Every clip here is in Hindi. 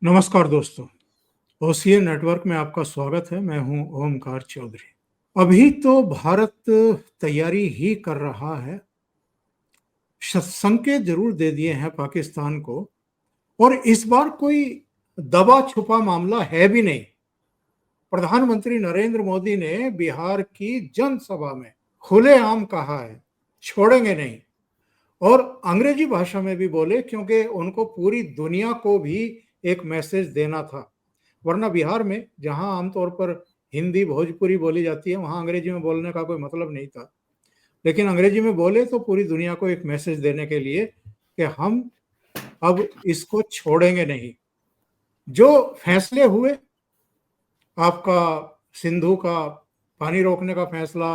नमस्कार दोस्तों, ओसीए नेटवर्क में आपका स्वागत है। मैं हूं ओमकार चौधरी। अभी तो भारत तैयारी ही कर रहा है। संकेत जरूर दे दिए हैं पाकिस्तान को, और इस बार कोई दबा छुपा मामला है भी नहीं। प्रधानमंत्री नरेंद्र मोदी ने बिहार की जनसभा में खुलेआम कहा है, छोड़ेंगे नहीं। और अंग्रेजी भाषा में भी बोले, क्योंकि उनको पूरी दुनिया को भी एक मैसेज देना था। वरना बिहार में जहां आमतौर पर हिंदी भोजपुरी बोली जाती है, वहां अंग्रेजी में बोलने का कोई मतलब नहीं था। लेकिन अंग्रेजी में बोले तो पूरी दुनिया को एक मैसेज देने के लिए कि हम अब इसको छोड़ेंगे नहीं। जो फैसले हुए, आपका सिंधु का पानी रोकने का फैसला,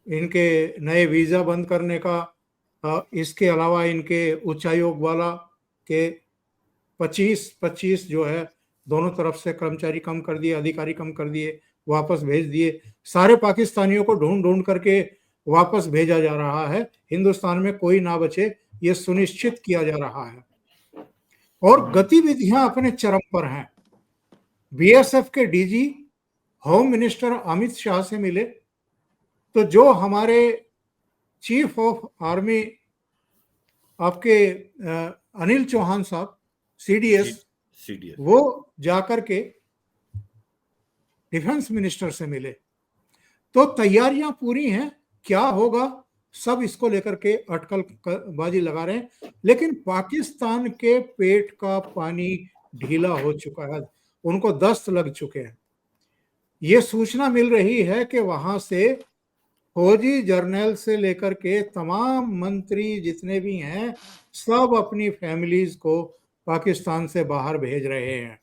इनके नए वीजा बंद करने का, इसके अलावा इनके उच्चायोग वाला के 25-25 जो है दोनों तरफ से कर्मचारी कम कर दिए, अधिकारी कम कर दिए, वापस भेज दिए। सारे पाकिस्तानियों को ढूंढ ढूंढ करके वापस भेजा जा रहा है। हिंदुस्तान में कोई ना बचे, ये सुनिश्चित किया जा रहा है। और गतिविधियां अपने चरम पर हैं। बीएसएफ के DG home minister Amit Shah से मिले, तो जो हमारे चीफ ऑफ आर्मी आपके अनिल चौहान साहब सीडीएस, वो जाकर के डिफेंस मिनिस्टर से मिले। तो तैयारियां पूरी हैं। क्या होगा, सब इसको लेकर के अटकल बाजी लगा रहे हैं। लेकिन पाकिस्तान के पेट का पानी ढीला हो चुका है, उनको दस्त लग चुके हैं। ये सूचना मिल रही है कि वहां से फौजी जर्नल से लेकर के तमाम मंत्री जितने भी हैं, सब अपनी फैमिलीज को पाकिस्तान से बाहर भेज रहे हैं।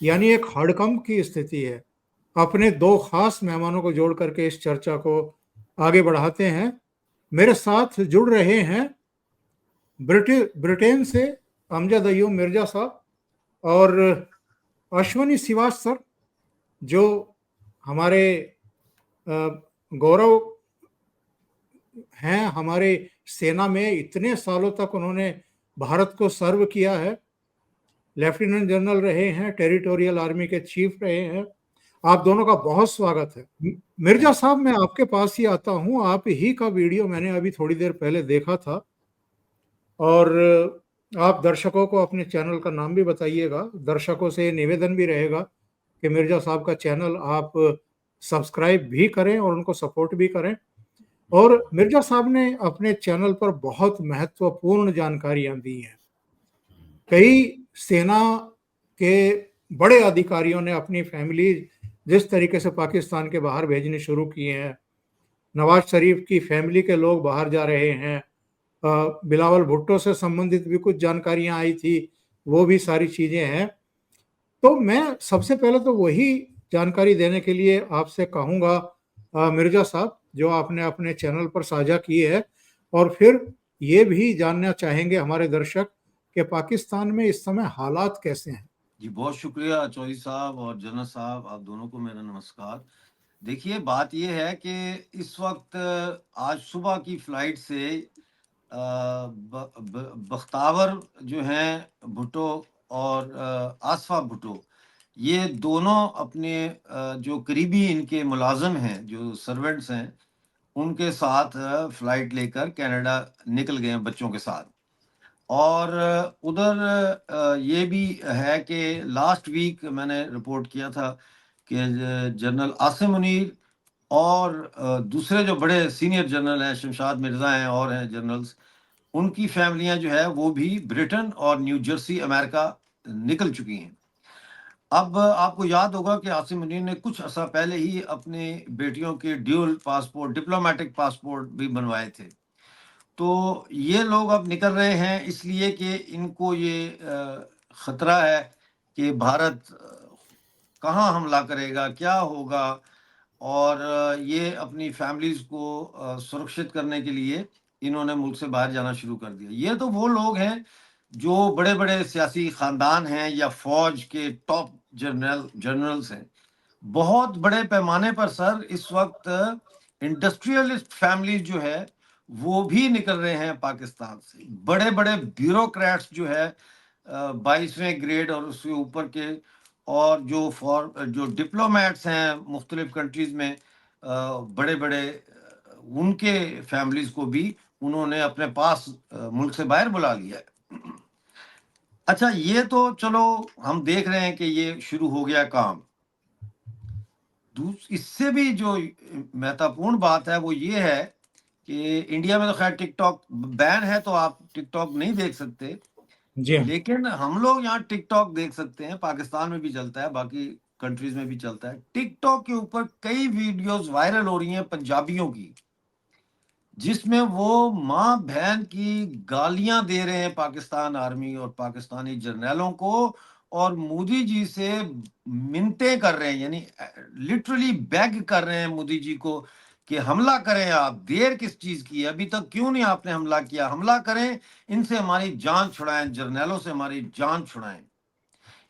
यानी एक हड़कंप की स्थिति है। अपने दो खास मेहमानों को जोड़ करके इस चर्चा को आगे बढ़ाते हैं। मेरे साथ जुड़ रहे हैं ब्रिटेन से अमजद अय्यूब मिर्जा साहब और अश्वनी श्रीवास्तव सर, जो हमारे गौरव हैं। हमारे सेना में इतने सालों तक उन्होंने भारत को सर्व किया है, लेफ्टिनेंट जनरल रहे हैं, टेरिटोरियल आर्मी के चीफ रहे हैं। आप दोनों का बहुत स्वागत है। मिर्जा साहब, मैं आपके पास ही आता हूं। आप ही का वीडियो मैंने अभी थोड़ी देर पहले देखा था, और आप दर्शकों को अपने चैनल का नाम भी बताइएगा। दर्शकों से निवेदन भी रहेगा कि मिर्जा साहब का चैनल आप सब्सक्राइब भी करें और उनको सपोर्ट भी करें। और मिर्जा साहब ने अपने चैनल पर बहुत महत्वपूर्ण जानकारियां दी हैं। कई सेना के बड़े अधिकारियों ने अपनी फैमिली जिस तरीके से पाकिस्तान के बाहर भेजने शुरू किए हैं, नवाज शरीफ की फैमिली के लोग बाहर जा रहे हैं, बिलावल भुट्टो से संबंधित भी कुछ जानकारियां आई थी, वो भी सारी चीजें हैं। तो मैं सबसे पहले तो वही जानकारी देने के लिए आपसे कहूँगा मिर्जा साहब, जो आपने अपने चैनल पर साझा की है। और फिर ये भी जानना चाहेंगे हमारे दर्शक कि पाकिस्तान में इस समय हालात कैसे हैं। जी, बहुत शुक्रिया चौधरी साहब और जनरल साहब, आप दोनों को मेरा नमस्कार। देखिए, बात यह है कि इस वक्त आज सुबह की फ्लाइट से बख्तावर जो हैं भुट्टो और आसफा भुट्टो, ये दोनों अपने जो करीबी इनके मुलाजम हैं, जो सर्वेंट्स हैं, उनके साथ फ्लाइट लेकर कनाडा निकल गए हैं बच्चों के साथ। और उधर ये भी है कि लास्ट वीक मैंने रिपोर्ट किया था कि जनरल आसिम मुनीर और दूसरे जो बड़े सीनियर जनरल हैं, शमशाद मिर्जा हैं और हैं जनरल्स, उनकी फैमिलियां जो है वो भी ब्रिटेन और न्यू जर्सी अमेरिका निकल चुकी हैं। अब आपको याद होगा कि आसिम मुनीर ने कुछ अर्सा पहले ही अपने बेटियों के ड्यूल पासपोर्ट, डिप्लोमेटिक पासपोर्ट भी बनवाए थे। तो ये लोग अब निकल रहे हैं इसलिए कि इनको ये खतरा है कि भारत कहाँ हमला करेगा, क्या होगा, और ये अपनी फैमिलीज को सुरक्षित करने के लिए इन्होंने मुल्क से बाहर जाना शुरू कर दिया। ये तो वो लोग हैं जो बड़े बड़े सियासी खानदान हैं या फौज के टॉप जनरल्स हैं। बहुत बड़े पैमाने पर सर इस वक्त इंडस्ट्रियलिस्ट फैमिलीज जो है वो भी निकल रहे हैं पाकिस्तान से। बड़े बड़े ब्यूरोक्रेट्स जो है 22वें ग्रेड और उसके ऊपर के, और जो डिप्लोमेट्स हैं मुख्तलिफ कंट्रीज में, बड़े बड़े, उनके फैमिलीज को भी उन्होंने अपने पास मुल्क से बाहर बुला लिया है। अच्छा, ये तो चलो हम देख रहे हैं कि ये शुरू हो गया काम। इससे भी जो महत्वपूर्ण बात है वो ये है कि इंडिया में तो खैर टिकटॉक बैन है, तो आप टिकटॉक नहीं देख सकते, जी हाँ। लेकिन हम लोग यहाँ टिकटॉक देख सकते हैं। पाकिस्तान में भी चलता है, बाकी कंट्रीज में भी चलता है। टिकटॉक के ऊपर कई वीडियोस वायरल हो रही हैं पंजाबियों की, जिसमें वो माँ बहन की गालियां दे रहे हैं पाकिस्तान आर्मी और पाकिस्तानी जर्नैलों को, और मोदी जी से मिन्नतें कर रहे हैं, यानी लिटरली बेग कर रहे हैं मोदी जी को कि हमला करें, आप देर किस चीज की है, अभी तक क्यों नहीं आपने हमला किया, हमला करें, इनसे हमारी जान छुड़ाएं, जर्नैलों से हमारी जान छुड़ाएं,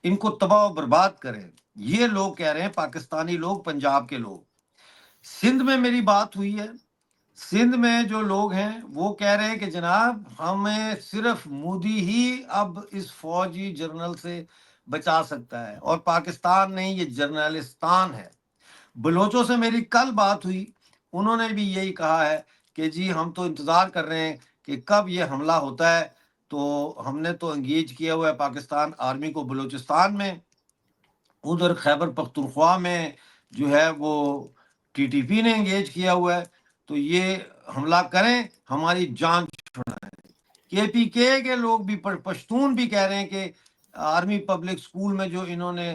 इनको तबाह बर्बाद करें। ये लोग कह रहे हैं, पाकिस्तानी लोग, पंजाब के लोग। सिंध में मेरी बात हुई है, सिंध में जो लोग हैं वो कह रहे हैं कि जनाब हमें सिर्फ मोदी ही अब इस फौजी जर्नल से बचा सकता है, और पाकिस्तान नहीं, ये जर्नलिस्तान है। बलोचों से मेरी कल बात हुई, उन्होंने भी यही कहा है कि जी हम तो इंतजार कर रहे हैं कि कब ये हमला होता है, तो हमने तो एंगेज किया हुआ है पाकिस्तान आर्मी को बलूचिस्तान में, उधर खैबर पख्तूनख्वा में जो है वो टीटीपी ने एंगेज किया हुआ है, तो ये हमला करें, हमारी जान छुड़ाएं। केपीके के लोग भी, पश्तून भी कह रहे हैं कि आर्मी पब्लिक स्कूल में जो इन्होंने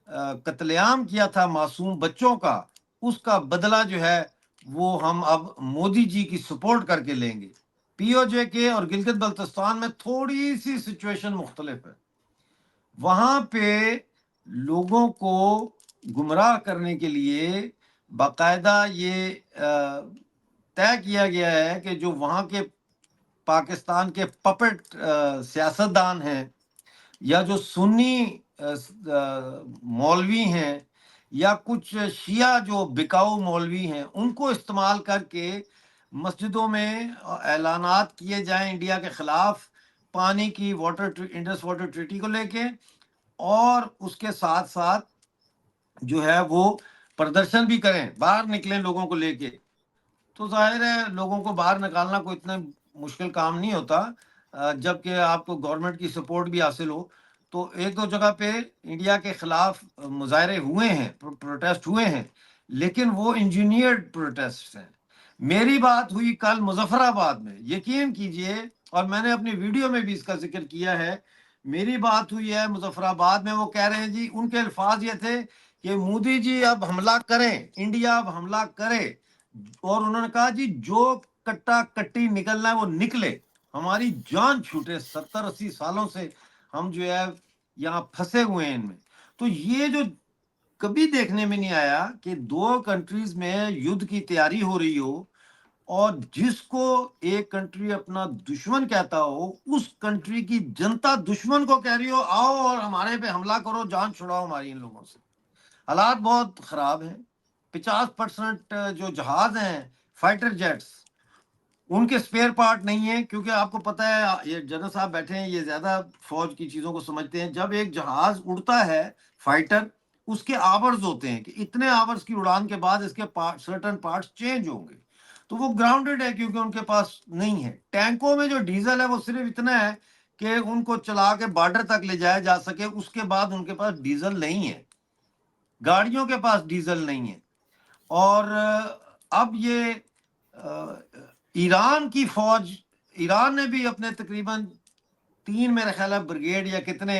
कत्लेआम किया था मासूम बच्चों का, उसका बदला जो है वो हम अब मोदी जी की सपोर्ट करके लेंगे। पीओजे के और गिलगित बल्तिस्तान में थोड़ी सी सिचुएशन मुख्तलिफ है। वहां पे लोगों को गुमराह करने के लिए बाकायदा ये तय किया गया है कि जो वहां के पाकिस्तान के पपेट सियासतदान हैं, या जो सुन्नी मौलवी हैं, या कुछ शिया जो बिकाऊ मौलवी हैं, उनको इस्तेमाल करके मस्जिदों में ऐलानात किए जाएं इंडिया के खिलाफ, पानी की इंडस वाटर ट्रीटी को लेके, और उसके साथ साथ जो है वो प्रदर्शन भी करें, बाहर निकलें लोगों को लेके। तो जाहिर है लोगों को बाहर निकालना कोई इतना मुश्किल काम नहीं होता, जबकि आपको गवर्नमेंट की सपोर्ट भी हासिल हो। तो एक दो जगह पे इंडिया के खिलाफ मुजाहरे हुए हैं, प्रोटेस्ट हुए हैं, लेकिन वो इंजीनियर्ड प्रोटेस्ट हैं। मेरी बात हुई कल मुजफ्फराबाद में, यकीन कीजिए, और मैंने अपनी वीडियो में भी इसका जिक्र किया है। मेरी बात हुई है मुजफ्फराबाद में, वो कह रहे हैं जी, उनके अल्फाज ये थे कि मोदी जी अब हमला करें, इंडिया अब हमला करे, और उन्होंने कहा जी जो कट्टा कट्टी निकलना है वो निकले, हमारी जान छूटे, 70-80 सालों से हम जो है यहाँ फंसे हुए हैं इनमें। तो ये जो कभी देखने में नहीं आया कि दो कंट्रीज में युद्ध की तैयारी हो रही हो, और जिसको एक कंट्री अपना दुश्मन कहता हो, उस कंट्री की जनता दुश्मन को कह रही हो आओ और हमारे पे हमला करो, जान छुड़ाओ हमारी इन लोगों से। हालात बहुत खराब हैं। 50% जो जहाज हैं, फाइटर जेट्स, उनके स्पेयर पार्ट नहीं है, क्योंकि आपको पता है, ये जनरल साहब बैठे हैं, ये ज्यादा फौज की चीजों को समझते हैं। जब एक जहाज उड़ता है फाइटर, उसके आवर्स होते हैं कि इतने आवर्स की उड़ान के बाद इसके सर्टेन पार्ट्स चेंज होंगे, तो वो ग्राउंडेड है क्योंकि उनके पास नहीं है। टैंकों में जो डीजल है वो सिर्फ इतना है कि उनको चला के बॉर्डर तक ले जाया जा सके, उसके बाद उनके पास डीजल नहीं है, गाड़ियों के पास डीजल नहीं है। और अब ये ईरान की फौज, ईरान ने भी अपने तकरीबन 3 मेरे ख्याल है ब्रिगेड या कितने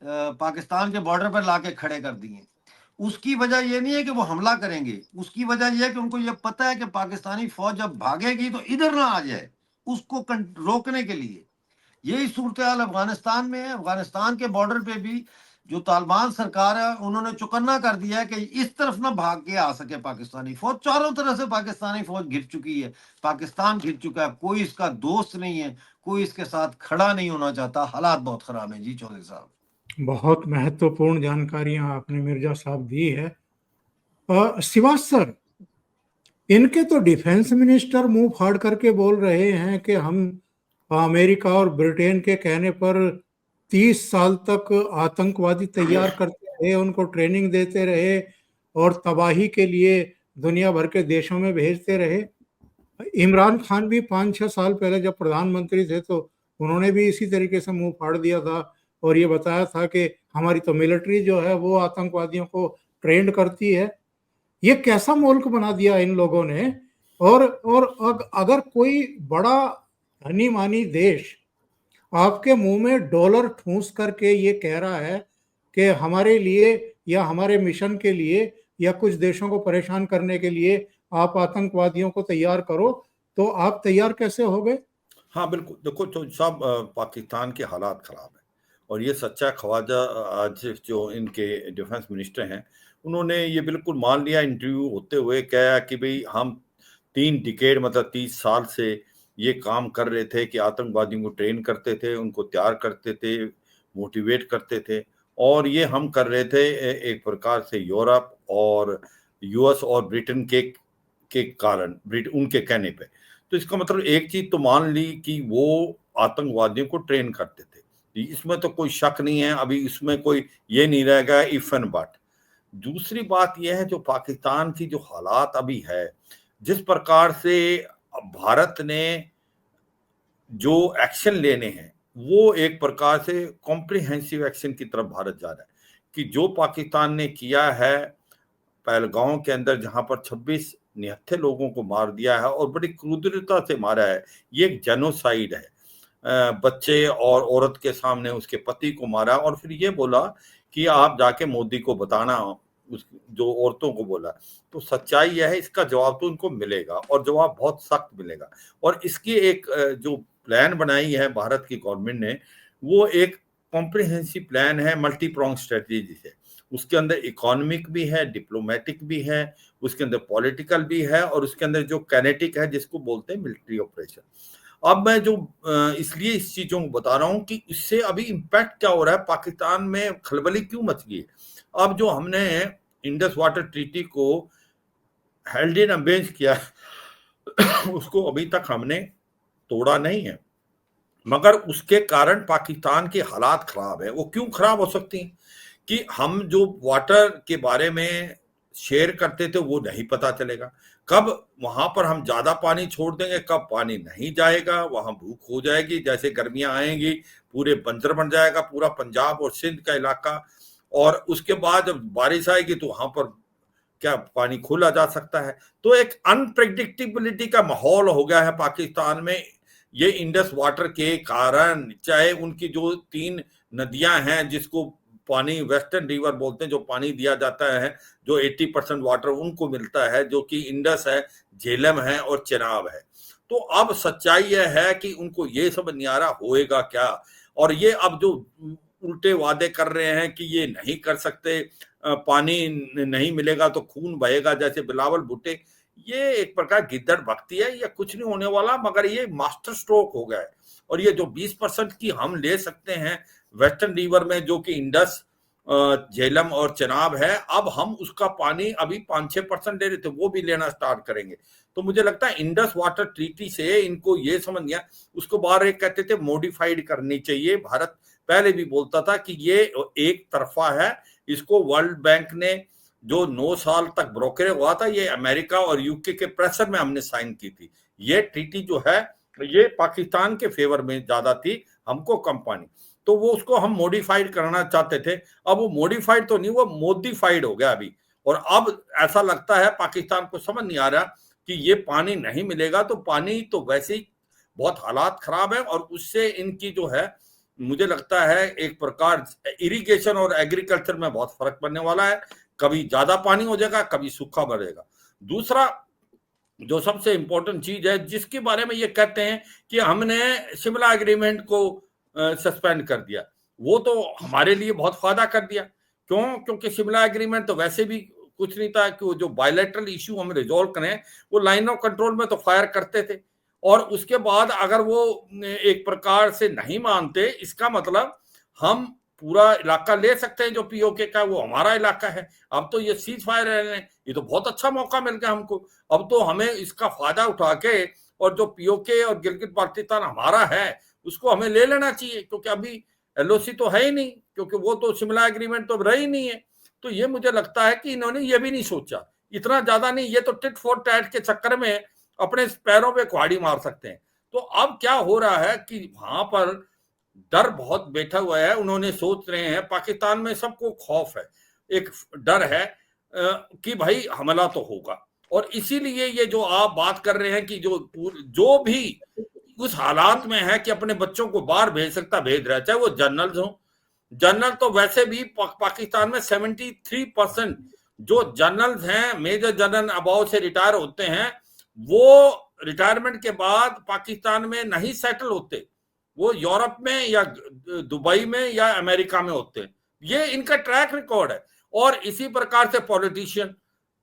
पाकिस्तान के बॉर्डर पर लाके खड़े कर दिए। उसकी वजह यह नहीं है कि वो हमला करेंगे, उसकी वजह यह है कि उनको यह पता है कि पाकिस्तानी फौज जब भागेगी तो इधर ना आ जाए, उसको रोकने के लिए। यही सूरत हाल अफगानिस्तान में है। अफगानिस्तान के बॉर्डर पे भी जो तालिबान सरकार है, उन्होंने चौकन्ना कर दिया है कि इस तरफ ना भाग के आ सके पाकिस्तानी फौज। चारों तरफ से पाकिस्तानी फौज घिर चुकी है, पाकिस्तान घिर चुका है, कोई इसका दोस्त नहीं है, कोई इसके साथ खड़ा नहीं होना चाहता। हालात बहुत खराब है जी चौधरी साहब। बहुत महत्वपूर्ण जानकारियां आपने मिर्जा साहब दी है। श्रीवास सर, इनके तो डिफेंस मिनिस्टर मुंह फाड़ करके बोल रहे हैं कि हम अमेरिका और ब्रिटेन के कहने पर 30 साल तक आतंकवादी तैयार करते रहे, उनको ट्रेनिंग देते रहे और तबाही के लिए दुनिया भर के देशों में भेजते रहे। इमरान खान भी 5-6 साल पहले जब प्रधानमंत्री थे तो उन्होंने भी इसी तरीके से मुंह फाड़ दिया था और ये बताया था कि हमारी तो मिलिट्री जो है वो आतंकवादियों को ट्रेंड करती है। ये कैसा मुल्क बना दिया इन लोगों ने। और अगर कोई बड़ा धनी मानी देश आपके मुंह में डॉलर ठूस करके ये कह रहा है कि हमारे लिए या हमारे मिशन के लिए या कुछ देशों को परेशान करने के लिए आप आतंकवादियों को तैयार करो, तो आप तैयार कैसे हो गए? हाँ बिल्कुल, देखो तो सब पाकिस्तान के हालात खराब है और ये सच्चा ख्वाजा आज जो इनके डिफेंस मिनिस्टर हैं उन्होंने ये बिल्कुल मान लिया इंटरव्यू होते हुए, कहा कि भाई हम 3 डिकेड मतलब 30 साल से ये काम कर रहे थे कि आतंकवादियों को ट्रेन करते थे, उनको तैयार करते थे, मोटिवेट करते थे और ये हम कर रहे थे एक प्रकार से यूरोप और यूएस और ब्रिटेन के कारण, उनके कहने पे। तो इसका मतलब एक चीज तो मान ली कि वो आतंकवादियों को ट्रेन करते थे, इसमें तो कोई शक नहीं है, अभी इसमें कोई ये नहीं रहेगा इफ एंड बट। दूसरी बात यह है जो पाकिस्तान की जो हालात अभी है, जिस प्रकार से भारत ने जो एक्शन लेने हैं वो एक प्रकार से कॉम्प्रिहेंसिव एक्शन की तरफ भारत जा रहा है कि जो पाकिस्तान ने किया है पहलगांव के अंदर, जहां पर 26 निहत्थे लोगों को मार दिया है और बड़ी क्रूरता से मारा है, ये एक जेनोसाइड है। बच्चे और औरत के सामने उसके पति को मारा और फिर ये बोला कि आप जाके मोदी को बताना, उस जो औरतों को बोला। तो सच्चाई यह है, इसका जवाब तो उनको मिलेगा और जवाब बहुत सख्त मिलेगा। और इसकी एक जो प्लान बनाई है भारत की गवर्नमेंट ने, वो एक कॉम्प्रिहेंसिव प्लान है, मल्टी प्रोंग स्ट्रेटेजी से। उसके अंदर इकोनॉमिक भी है, डिप्लोमेटिक भी है, उसके अंदर पॉलिटिकल भी है और उसके अंदर जो कैनेटिक है जिसको बोलते हैं मिलिट्री ऑपरेशन। अब मैं जो इसलिए इस चीजों को बता रहा हूं कि इससे अभी इम्पैक्ट क्या हो रहा है, पाकिस्तान में खलबली क्यों मच गई है। अब जो हमने इंडस वाटर ट्रीटी को हेल्ड इन अबेंस किया उसको अभी तक हमने तोड़ा नहीं है, मगर उसके कारण पाकिस्तान के हालात खराब है। वो क्यों खराब हो सकती हैं कि हम जो वाटर के बारे में शेयर करते थे वो नहीं पता चलेगा, कब वहां पर हम ज्यादा पानी छोड़ देंगे, कब पानी नहीं जाएगा, वहां भूख हो जाएगी, जैसे गर्मियां आएंगी पूरे बंजर बन जाएगा पूरा पंजाब और सिंध का इलाका, और उसके बाद जब बारिश आएगी तो वहां पर क्या पानी खोला जा सकता है। तो एक अनप्रेडिक्टेबिलिटी का माहौल हो गया है पाकिस्तान में ये इंडस वाटर के कारण। चाहे उनकी जो 3 नदियां हैं जिसको पानी वेस्टर्न रिवर बोलते हैं, जो पानी दिया जाता है, जो 80% वाटर उनको मिलता है, जो कि इंडस है, झेलम है और चेनाब है। तो अब सच्चाई यह है कि उनको ये समझ नहीं आ रहा होएगा क्या, और ये अब जो उल्टे वादे कर रहे हैं कि ये नहीं कर सकते, पानी नहीं मिलेगा तो खून बहेगा, जैसे बिलावल भुट्टो, ये एक प्रकार गिद्दड़ भक्ति है, ये कुछ नहीं होने वाला, मगर ये मास्टर स्ट्रोक हो गया है। और ये जो 20% की हम ले सकते हैं वेस्टर्न रिवर में, जो कि इंडस, झेलम और चेनाब है, अब हम उसका पानी अभी 5-6% ले रहे थे, वो भी लेना स्टार्ट करेंगे। तो मुझे लगता है इंडस वाटर ट्रीटी से इनको ये समझ गया। उसको बाहर एक कहते थे मॉडिफाइड करनी चाहिए, भारत पहले भी बोलता था कि ये एक तरफा है, इसको वर्ल्ड बैंक ने जो 9 साल तक ब्रोकर हुआ था, ये अमेरिका और यूके के प्रेशर में हमने साइन की थी। ये ट्रीटी जो है ये पाकिस्तान के फेवर में ज्यादा थी, हमको कम पानी, तो वो उसको हम मॉडिफाइड करना चाहते थे। अब वो मॉडिफाइड तो नहीं, वो मोदिफाइड हो गया अभी। और अब ऐसा लगता है पाकिस्तान को समझ नहीं आ रहा कि ये पानी नहीं मिलेगा तो पानी तो वैसे ही बहुत हालात खराब है, और उससे इनकी जो है मुझे लगता है एक प्रकार इरिगेशन और एग्रीकल्चर में बहुत फर्क पड़ने वाला है। कभी ज्यादा पानी हो जाएगा, कभी सूखा बढ़ेगा। दूसरा जो सबसे इंपॉर्टेंट चीज है जिसके बारे में ये कहते हैं कि हमने शिमला एग्रीमेंट को सस्पेंड कर दिया, वो तो हमारे लिए बहुत फायदा कर दिया। क्यों? क्योंकि शिमला एग्रीमेंट तो वैसे भी कुछ नहीं था कि वो जो बायलैटरल इश्यू हम रिजोल्व करें, वो लाइन ऑफ कंट्रोल में तो फायर करते थे, और उसके बाद अगर वो एक प्रकार से नहीं मानते, इसका मतलब हम पूरा इलाका ले सकते हैं जो पीओके का, वो हमारा इलाका है। अब तो ये सीज फायर है, ये तो बहुत अच्छा मौका मिल गया हमको। अब तो हमें इसका फायदा उठा के, और जो पीओके और गिलगित बाल्टिस्तान हमारा है उसको हमें ले लेना चाहिए, क्योंकि अभी एलओसी तो है ही नहीं, क्योंकि वो तो शिमला एग्रीमेंट तो रही नहीं है। तो ये मुझे लगता है कि इन्होंने ये भी नहीं सोचा, इतना ज्यादा नहीं, ये तो टिट फॉर टैट के चक्कर में अपने पैरों पे कुहाड़ी मार सकते हैं। तो अब क्या हो रहा है कि वहां पर डर बहुत बैठा हुआ है, उन्होंने सोच रहे हैं, पाकिस्तान में सबको खौफ है, एक डर है कि भाई हमला तो होगा। और इसीलिए ये जो आप बात कर रहे हैं कि जो भी उस हालात में है कि अपने बच्चों को बाहर भेज सकता भेज रहा है, चाहे वो जनरल्स हो। जनरल तो वैसे भी पाकिस्तान में 73% जो जनरल्स हैं, मेजर जनरल अबाव से रिटायर होते हैं, वो रिटायरमेंट के बाद पाकिस्तान में नहीं सेटल होते, वो यूरोप में या दुबई में या अमेरिका में होते हैं। ये इनका ट्रैक रिकॉर्ड है। और इसी प्रकार से पॉलिटिशियन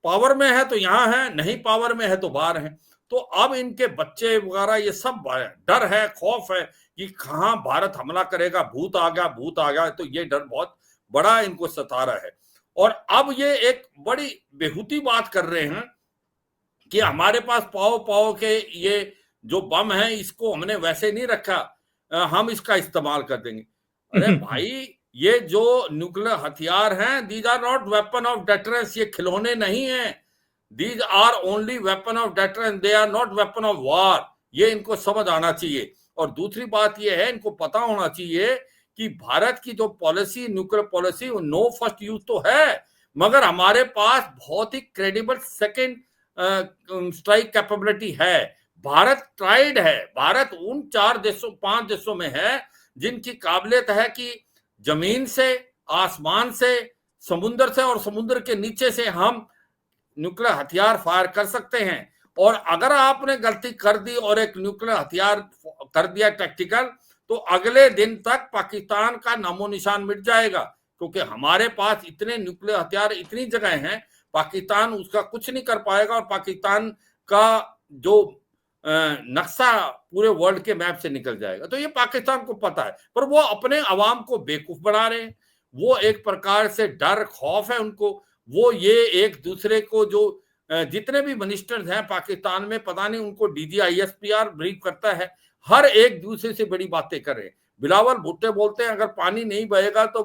पावर में है तो यहां है, नहीं पावर में है तो बाहर है। तो अब इनके बच्चे वगैरह ये सब डर है, खौफ है कि कहां भारत हमला करेगा, भूत आ गया। तो ये डर बहुत बड़ा इनको सता रहा है। और अब ये एक बड़ी बेहूती बात कर रहे हैं कि हमारे पास पाओ के ये जो बम है इसको हमने वैसे नहीं रखा, हम इसका इस्तेमाल कर देंगे। अरे भाई, ये जो न्यूक्लियर हथियार हैं, these are not weapon of deterrence, ये खिलौने नहीं है। These are only weapon of deterrence, they are not weapon of war. ये इनको समझ आना चाहिए। और दूसरी बात ये है, इनको पता होना चाहिए कि भारत की जो पॉलिसी, न्यूक्लियर पॉलिसी, वो नो फर्स्ट यूज तो है, मगर हमारे पास बहुत ही क्रेडिबल सेकेंड स्ट्राइक कैपेबिलिटी है। भारत ट्राइड है, भारत उन 5 देशों में है जिनकी काबिलियत है कि जमीन से, आसमान से, समुद्र से और समुद्र के नीचे से हम न्यूक्लियर हथियार फायर कर सकते हैं। और अगर आपने गलती कर दी और एक न्यूक्लियर हथियार कर दिया टैक्टिकल, तो अगले दिन तक पाकिस्तान का नामो निशान मिट जाएगा, क्योंकि हमारे पास इतने न्यूक्लियर हथियार इतनी जगह हैं, पाकिस्तान उसका कुछ नहीं कर पाएगा। और पाकिस्तान का जो नक्शा पूरे वर्ल्ड के मैप से निकल जाएगा। तो ये पाकिस्तान को पता है, पर वो अपने अवाम को बेवकूफ बना रहे हैं। वो एक प्रकार से डर, खौफ है उनको। वो ये एक दूसरे को, जो जितने भी मिनिस्टर्स हैं पाकिस्तान में, पता नहीं उनको DGISPR ब्रीफ करता है, हर एक दूसरे से बड़ी बातें कर रहे हैं। बिलावल भुट्टो बोलते हैं अगर पानी नहीं बहेगा तो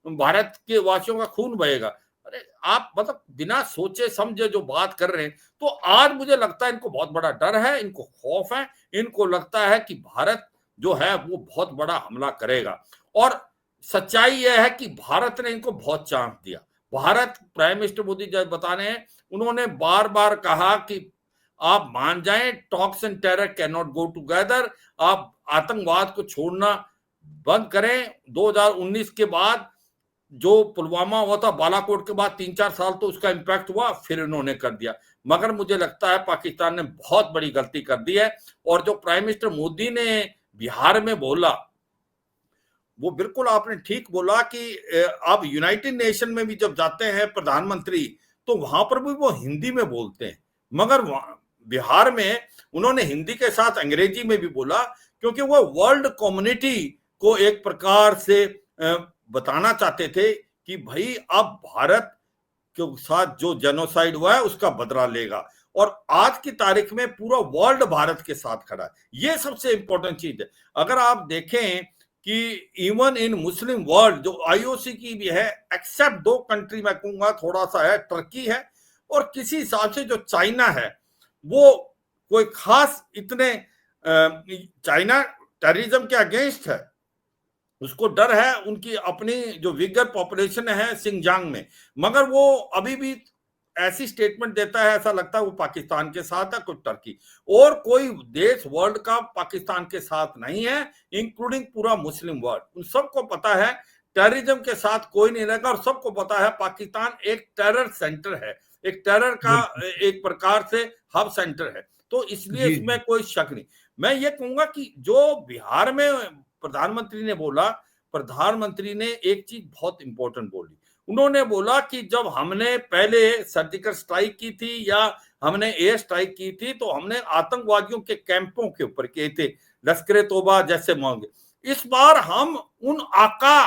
भारत के वासियों का खून बहेगा। अरे आप मतलब बिना सोचे समझे जो बात कर रहे हैं। तो आज मुझे लगता है इनको बहुत बड़ा डर है, इनको खौफ है, इनको लगता है कि भारत जो है वो बहुत बड़ा हमला करेगा। और सच्चाई यह है कि भारत ने इनको बहुत चांस दिया। भारत, प्राइम मिनिस्टर मोदी जब बता रहे हैं, उन्होंने बार बार कहा कि आप मान जाएं, talks and terror can not go together, आप आतंकवाद को छोड़ना बंद करें। 2019 के बाद जो पुलवामा हुआ था, बालाकोट के बाद 3-4 साल तो उसका इंपैक्ट हुआ, फिर इन्होंने कर दिया। मगर मुझे लगता है पाकिस्तान ने बहुत बड़ी गलती कर दी है। और जो प्राइम मिनिस्टर मोदी ने बिहार में बोला, वो बिल्कुल आपने ठीक बोला कि अब यूनाइटेड नेशन में भी जब जाते हैं प्रधानमंत्री, तो वहां पर भी वो हिंदी में बोलते हैं। मगर बिहार में उन्होंने हिंदी के साथ अंग्रेजी में भी बोला, क्योंकि वो वर्ल्ड कम्युनिटी को एक प्रकार से बताना चाहते थे कि भाई अब भारत के साथ जो जेनोसाइड हुआ है उसका बदला लेगा। और आज की तारीख में पूरा वर्ल्ड भारत के साथ खड़ा है। ये सबसे इंपॉर्टेंट चीज है। अगर आप देखें कि इवन इन मुस्लिम वर्ल्ड जो IOC की भी है, एक्सेप्ट 2 कंट्री मैं कहूंगा थोड़ा सा है, टर्की है और किसी हिसाब से जो चाइना है, वो कोई खास इतने, चाइना टेररिज्म के अगेंस्ट है, उसको डर है उनकी अपनी जो विगर पॉपुलेशन है सिंगजांग में, मगर वो अभी भी ऐसी स्टेटमेंट देता है, ऐसा लगता है वो पाकिस्तान के साथ है, कुछ टर्की और कोई देश वर्ल्ड का पाकिस्तान के साथ नहीं है, इंक्लूडिंग पूरा मुस्लिम वर्ल्ड। उन सबको पता है टेररिज्म के साथ कोई नहीं रहेगा, और सबको पता है पाकिस्तान एक टेरर सेंटर है, एक टेरर का एक प्रकार से हब सेंटर है। तो इसलिए इसमें कोई शक नहीं। मैं ये कहूंगा कि जो बिहार में प्रधानमंत्री ने बोला, प्रधानमंत्री ने एक चीज बहुत इंपॉर्टेंट बोली। उन्होंने बोला कि जब हमने पहले सर्जिकल स्ट्राइक की थी या हमने एयर स्ट्राइक की थी, तो हमने आतंकवादियों के कैंपों के ऊपर किए थे, लश्कर तौबा जैसे मांगे। इस बार हम उन आका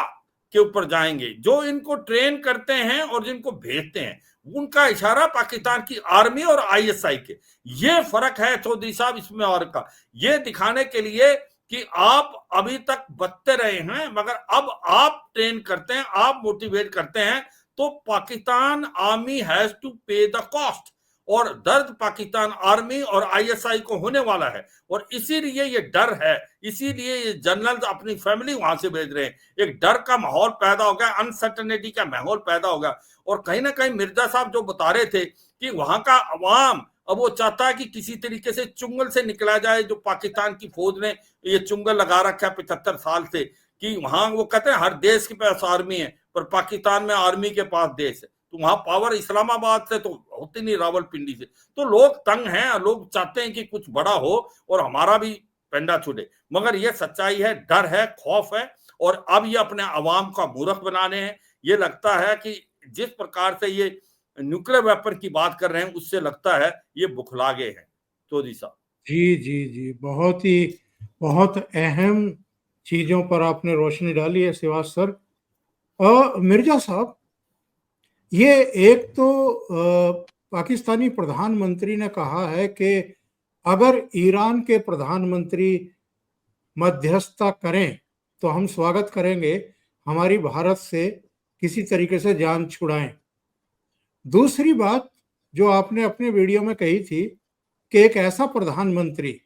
के ऊपर जाएंगे जो इनको ट्रेन करते हैं और जिनको भेजते हैं। उनका इशारा पाकिस्तान की आर्मी और ISI के, ये फर्क है चौधरी साहब इसमें और का। ये दिखाने के लिए कि आप अभी तक बचते रहे हैं, मगर अब आप ट्रेन करते हैं, आप मोटिवेट करते हैं, तो पाकिस्तान आर्मी हैज टू पे द कॉस्ट, और दर्द पाकिस्तान आर्मी और आईएसआई को होने वाला है। और इसीलिए ये डर है, इसीलिए ये जनरल अपनी फैमिली वहां से भेज रहे हैं। एक डर का माहौल पैदा हो गया, अनसर्टेनिटी का माहौल पैदा हो गया। और कहीं ना कहीं मिर्जा साहब जो बता रहे थे कि वहां का अवाम अब वो चाहता है कि किसी तरीके से चुंगल से निकला जाए, जो पाकिस्तान की फौज ने ये चुंगल लगा रखा है 75 साल से, कि वहां वो कहते हैं हर देश के पास आर्मी है, पर पाकिस्तान में आर्मी के पास देश है, तो वहां पावर इस्लामाबाद से तो होती नहीं, रावलपिंडी से। तो लोग तंग हैं, लोग चाहते हैं कि कुछ बड़ा हो और हमारा भी पेंडा छूटे, मगर ये सच्चाई है, डर है, खौफ है, और अब ये अपने अवाम का मूर्ख बनाने हैं। ये लगता है कि जिस प्रकार से ये न्यूक्लियर वेपन की बात कर रहे हैं, उससे लगता है ये बुखला गए हैं। चौधरी साहब जी जी जी, बहुत अहम चीजों पर आपने रोशनी डाली है श्रीवास सर। मिर्जा साहब, ये एक तो पाकिस्तानी प्रधानमंत्री ने कहा है कि अगर ईरान के प्रधानमंत्री मध्यस्थता करें तो हम स्वागत करेंगे, हमारी भारत से किसी तरीके से जान छुड़ाएं। दूसरी बात जो आपने अपने वीडियो में कही थी कि एक ऐसा प्रधानमंत्री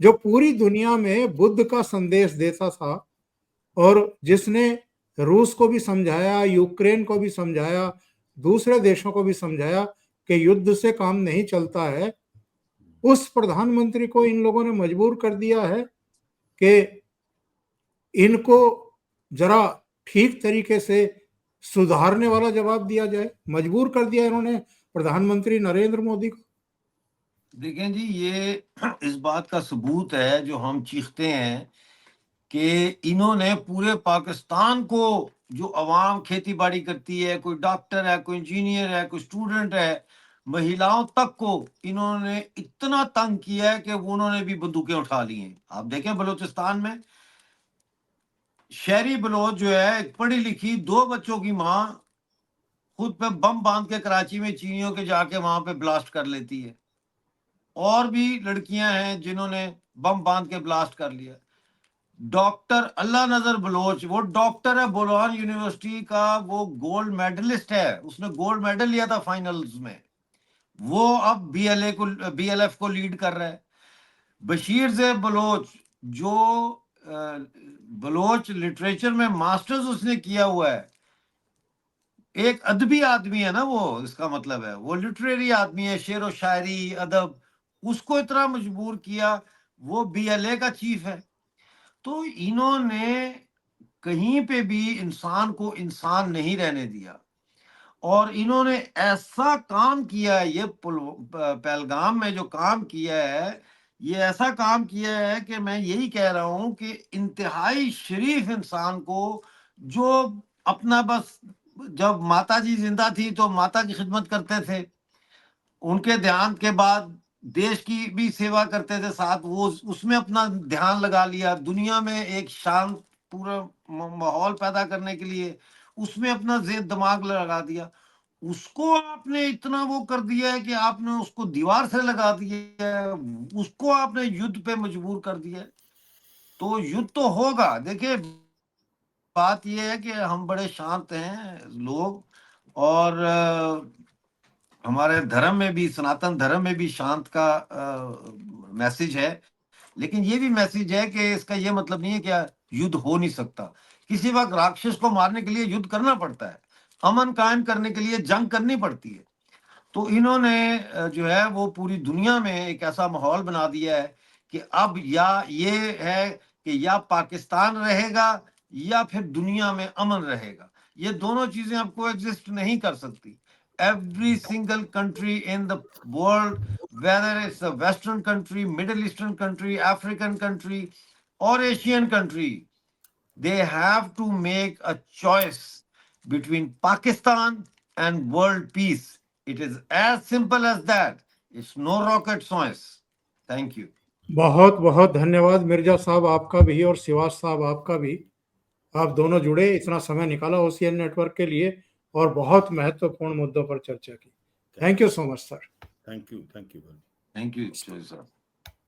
जो पूरी दुनिया में बुद्ध का संदेश देता था और जिसने रूस को भी समझाया, यूक्रेन को भी समझाया, दूसरे देशों को भी समझाया कि युद्ध से काम नहीं चलता है, उस प्रधानमंत्री को इन लोगों ने मजबूर कर दिया है कि इनको जरा ठीक तरीके से सुधारने वाला जवाब दिया जाए। मजबूर कर दिया इन्होंने प्रधानमंत्री नरेंद्र मोदी को। देखें जी, ये इस बात का सबूत है जो हम चीखते हैं कि इन्होंने पूरे पाकिस्तान को, जो अवाम खेती बाड़ी करती है, कोई डॉक्टर है, कोई इंजीनियर है, कोई स्टूडेंट है, महिलाओं तक को इन्होंने इतना तंग किया है कि उन्होंने भी बंदूकें उठा ली हैं। आप देखें बलूचिस्तान में शहरी बलोच जो है, पढ़ी लिखी 2 बच्चों की माँ खुद पे बम बांध के कराची में चीनियों के जाके वहां पे ब्लास्ट कर लेती है। और भी लड़कियां हैं जिन्होंने बम बांध के ब्लास्ट कर लिया। डॉक्टर अल्लाह नजर बलोच, वो डॉक्टर है, बोलान यूनिवर्सिटी का, वो गोल्ड मेडलिस्ट है, उसने गोल्ड मेडल लिया था फाइनल्स में। वो अब बीएलएफ को लीड कर रहा है। बशीर से बलोच, जो बलोच लिटरेचर में मास्टर्स उसने किया हुआ है, एक अदबी आदमी है ना वो, इसका मतलब है वो लिटरेरी आदमी है, शेर व शायरी, अदब, उसको इतना मजबूर किया, वो बीएलए का चीफ है। तो इन्होंने कहीं पे भी इंसान को इंसान नहीं रहने दिया, और इन्होंने ऐसा काम किया है, ये पहलगाम में जो काम किया है, ये ऐसा काम किया है कि मैं यही कह रहा हूं कि इंतहाई शरीफ इंसान को, जो अपना बस, जब माता जी जिंदा थी तो माता की खिदमत करते थे, उनके देहांत के बाद देश की भी सेवा करते थे साथ, वो उसमें अपना ध्यान लगा लिया, दुनिया में एक शांत पूरा माहौल पैदा करने के लिए उसमें अपना दिमाग लगा दिया। उसको आपने इतना वो कर दिया है कि आपने उसको दीवार से लगा दिया है, उसको आपने युद्ध पे मजबूर कर दिया है। तो युद्ध तो होगा। देखिए, बात यह है कि हम बड़े शांत हैं लोग, और हमारे धर्म में भी, सनातन धर्म में भी शांत का मैसेज है, लेकिन ये भी मैसेज है कि इसका ये मतलब नहीं है कि युद्ध हो नहीं सकता। किसी वक्त राक्षस को मारने के लिए युद्ध करना पड़ता है, अमन कायम करने के लिए जंग करनी पड़ती है। तो इन्होंने जो है वो पूरी दुनिया में एक ऐसा माहौल बना दिया है कि अब या ये है कि या पाकिस्तान रहेगा या फिर दुनिया में अमन रहेगा। ये दोनों चीजें आपको एग्जिस्ट नहीं कर सकती। Every single country in the world, whether it's a Western country, Middle Eastern country, African country, or Asian country, they have to make a choice between Pakistan and world peace. It is as simple as that. It's no rocket science. Thank you. बहुत बहुत धन्यवाद मिर्जा साहब आपका भी और श्रीवास साहब आपका भी। आप दोनों जुड़े, इतना समय निकाला ओसीएन नेटवर्क के लिए और बहुत महत्वपूर्ण मुद्दों पर चर्चा की। Thank you so much sir. Thank you. Thank you, sir.